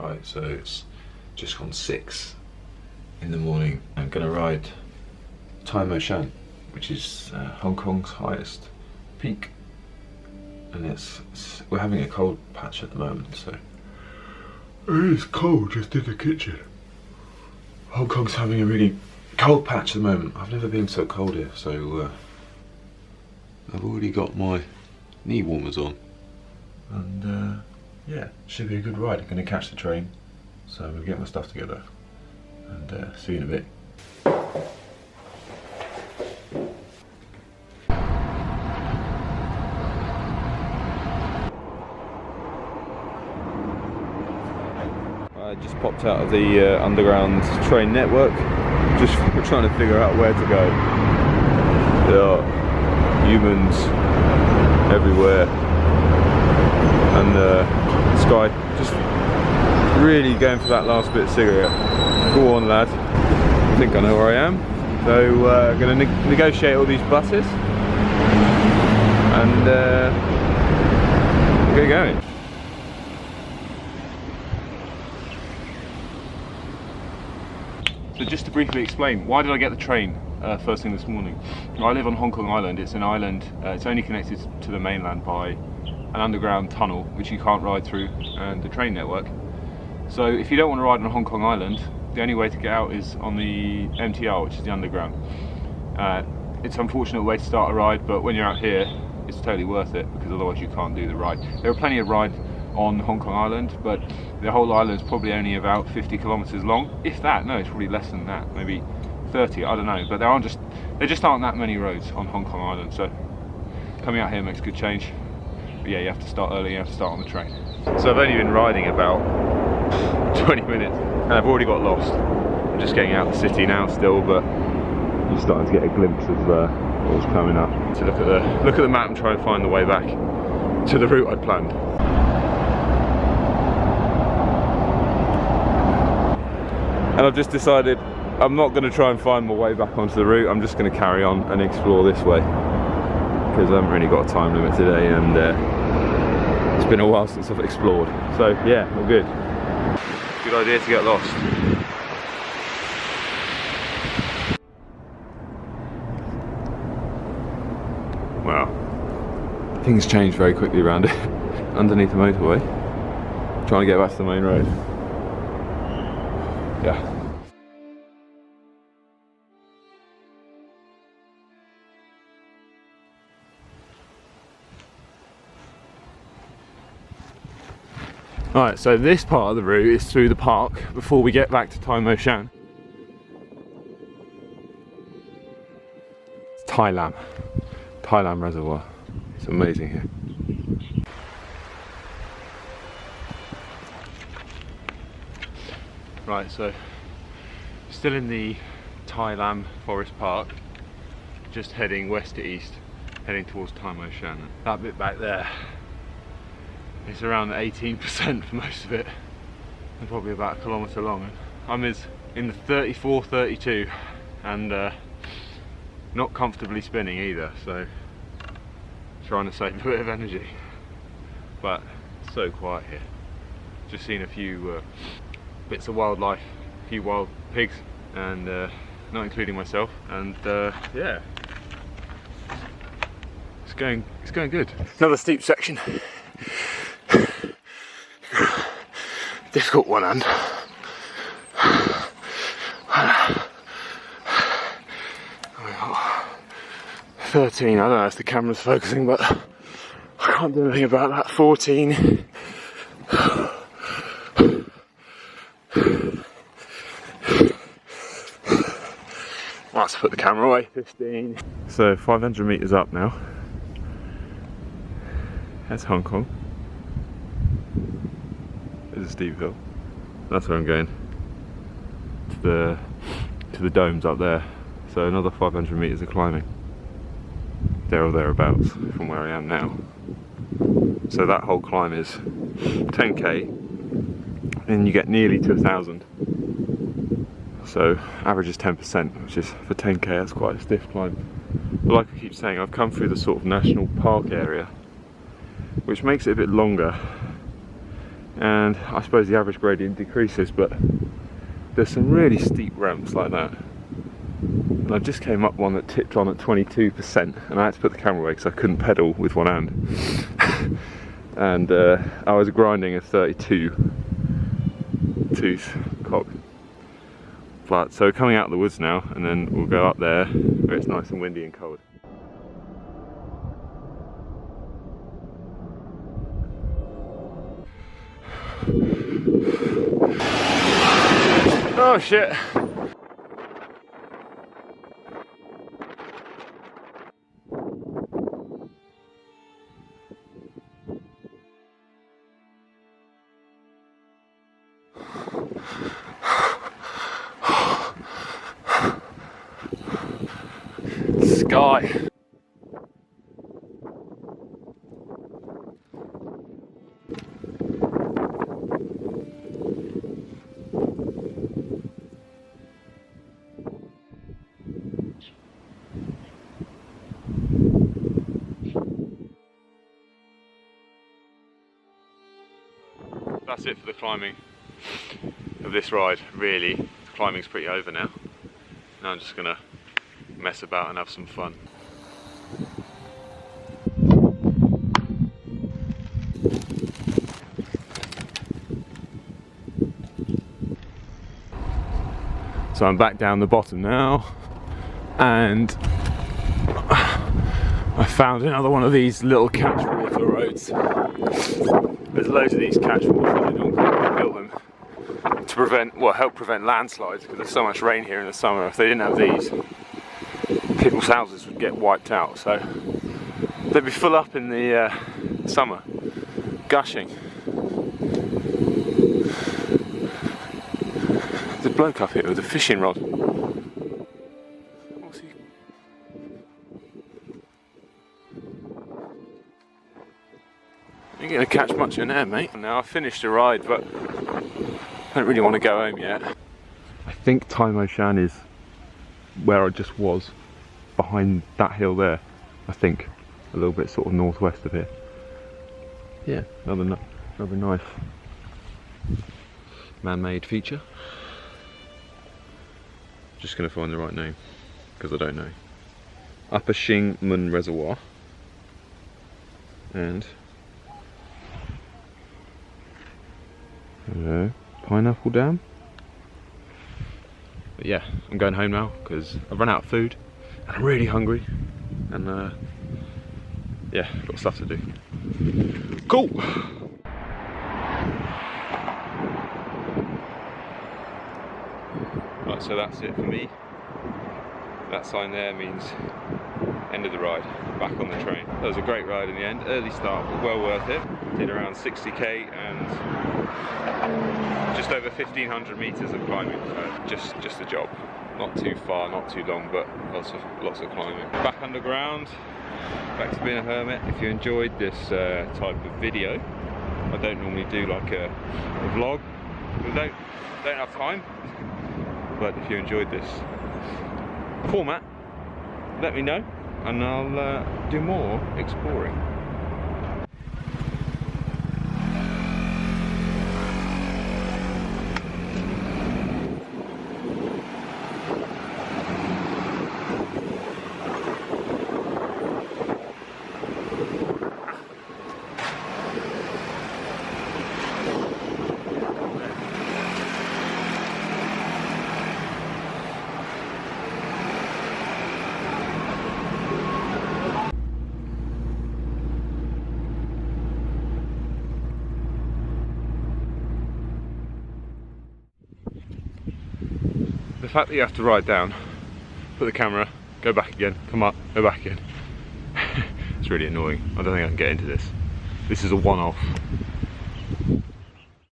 Right, so it's just gone 6 in the morning. I'm gonna ride Tai Mo Shan, which is Hong Kong's highest peak, and we're having a cold patch at the moment, so it is cold just in the kitchen. Hong Kong's having a really cold patch at the moment. I've never been so cold here, so I've already got my knee warmers on, and yeah, should be a good ride. I'm going to catch the train, so I'm going to get my stuff together and see you in a bit. I just popped out of the underground train network. We're trying to figure out where to go. There are humans everywhere, and this guy just really going for that last bit of cigarette. Go on, lad. I think I know where I am. So going to negotiate all these buses and get going. So just to briefly explain, why did I get the train first thing this morning? I live on Hong Kong Island. It's an island, it's only connected to the mainland by an underground tunnel which you can't ride through, and the train network. So if you don't want to ride on Hong Kong Island, the only way to get out is on the MTR, which is the underground. It's an unfortunate way to start a ride, but when you're out here it's totally worth it, because otherwise you can't do the ride. There are plenty of rides on Hong Kong Island, but the whole island is probably only about 50 kilometers long, if that. No, it's probably less than that, maybe 30, I don't know, but there just aren't that many roads on Hong Kong Island, so coming out here makes a good change. But yeah, you have to start early, you have to start on the train. So I've only been riding about 20 minutes and I've already got lost. I'm just getting out of the city now still, but I'm starting to get a glimpse of what's coming up. So look at the map and try and find the way back to the route I'd planned. And I've just decided I'm not going to try and find my way back onto the route. I'm just going to carry on and explore this way, because I haven't really got a time limit today, and it's been a while since I've explored. So yeah, all good. Good idea to get lost. Wow, things change very quickly around it. Underneath the motorway, trying to get back to the main road. Yeah. Alright, so this part of the route is through the park before we get back to Tai Mo Shan. It's Tai Lam Reservoir. It's amazing here. Right, so still in the Tai Lam Forest Park, just heading west to east, heading towards Tai Mo Shan. That bit back there, it's around 18% for most of it, and probably about a kilometre long. I'm in the 34, 32, and not comfortably spinning either, so trying to save a bit of energy. But it's so quiet here. Just seen a few bits of wildlife, a few wild pigs, and not including myself, and yeah, it's going good. Another steep section. Difficult one hand. 13, I don't know if the camera's focusing, but I can't do anything about that. 14. Let's put the camera away. 15. So 500 meters up now. That's Hong Kong. There's a steep hill. That's where I'm going. To the domes up there. So another 500 meters of climbing. There or thereabouts from where I am now. So that whole climb is 10k, and you get nearly to 1,000. So average is 10%, which is for 10k, that's quite a stiff climb. But like I keep saying, I've come through the sort of national park area, which makes it a bit longer, and I suppose the average gradient decreases, but there's some really steep ramps like that. And I just came up one that tipped on at 22%, and I had to put the camera away because I couldn't pedal with one hand. And I was grinding a 32 tooth cock. But so coming out of the woods now, and then we'll go up there where it's nice and windy and cold. Oh shit! Sky. That's it for the climbing of this ride, really. The climbing's pretty over now. Now I'm just gonna mess about and have some fun. So I'm back down the bottom now, and I found another one of these little catch water roads. There's loads of these catch waters, they built them to prevent, well, help prevent landslides, because there's so much rain here in the summer. If they didn't have these, people's houses would get wiped out, so they'd be full up in the summer, gushing. There's a bloke up here with a fishing rod. What's he? You're gonna catch much in there, mate. Now I've finished the ride, but I don't really want to go home yet. I think Tai Mo Shan is where I just was, behind that hill there. I think a little bit sort of northwest of here. Yeah, another nice man-made feature. Just gonna find the right name because I don't know. Upper Shing Mun Reservoir and Pineapple Dam. But yeah, I'm going home now because I've run out of food and I'm really hungry, and yeah, got stuff to do. Cool. Right, so that's it for me. That sign there means end of the ride, back on the train. That was a great ride in the end, early start, but well worth it. Did around 60k and just over 1500 meters of climbing, so just the job. Not too far, not too long, but lots of climbing. Back underground, back to being a hermit. If you enjoyed this type of video, I don't normally do like a vlog, I don't have time, but if you enjoyed this format, let me know and I'll do more exploring. The fact that you have to ride down, put the camera, go back again, come up, go back again. It's really annoying. I don't think I can get into this. This is a one-off.